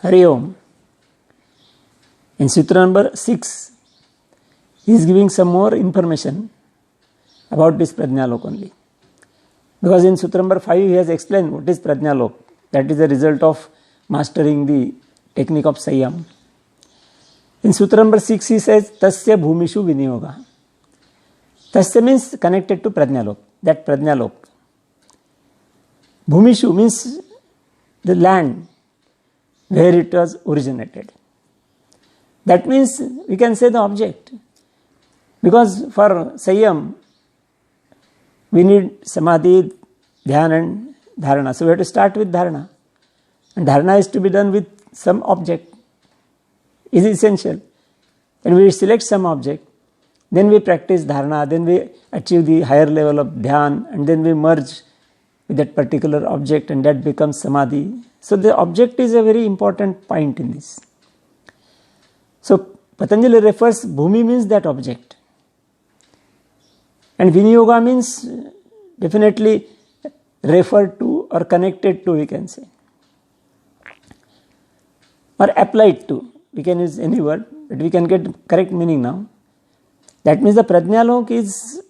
Hari Om. In Sutra number 6, he is giving some more information about this Prajnalok only. Because in Sutra number 5, he has explained what is Prajnalok. That is the result of mastering the technique of Sanyam. In Sutra number 6, he says, Tasya Bhumishu Viniyoga. Tasya means connected to Prajnalok, that Prajnalok. Bhumishu means the land where it was originated. That means we can say the object. Because for Sanyam, we need Samadhi, Dhyan and Dharana. So we have to start with Dharana. And Dharana is to be done with some object. Is essential. And we select some object. Then we practice Dharana. Then we achieve the higher level of Dhyan. And then we merge with that particular object and that becomes Samadhi. So the object is a very important point in this. So Patanjali refers, Bhumi means that object. And Viniyoga means definitely referred to or connected to, we can say. Or applied to. We can use any word, but we can get correct meaning now. That means the Prajnalok is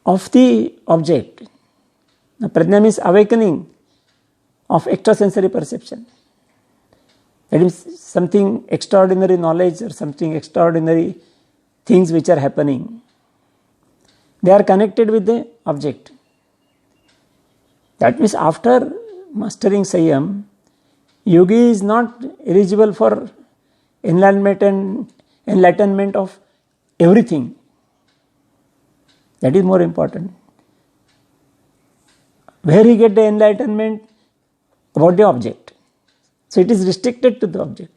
of the object. The Prajna means awakening of extrasensory perception. That is something extraordinary knowledge or something extraordinary things which are happening. They are connected with the object. That means after mastering Sanyam, yogi is not eligible for enlightenment of everything. That is more important. Where he get the enlightenment? About the object. So it is restricted to the object.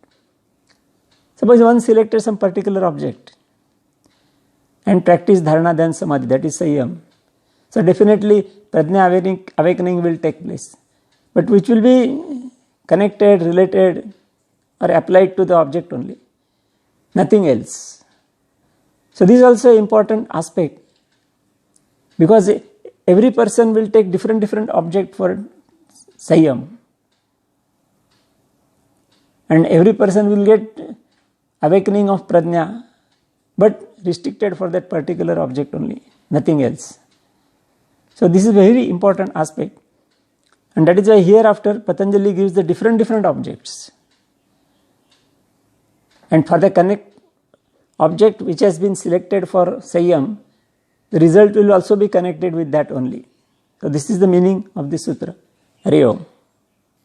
Suppose one selected some particular object and practice Dharana then Samadhi, that is Sanyam. So definitely Prajna awakening will take place. But which will be connected, related or applied to the object only. Nothing else. So this is also an important aspect. Because every person will take different object for Sanyam. And every person will get awakening of Prajna, but restricted for that particular object only, nothing else. So this is a very important aspect. And that is why hereafter Patanjali gives the different objects. And for the connect object which has been selected for Sanyam, the result will also be connected with that only. So this is the meaning of this sutra. Hari Om.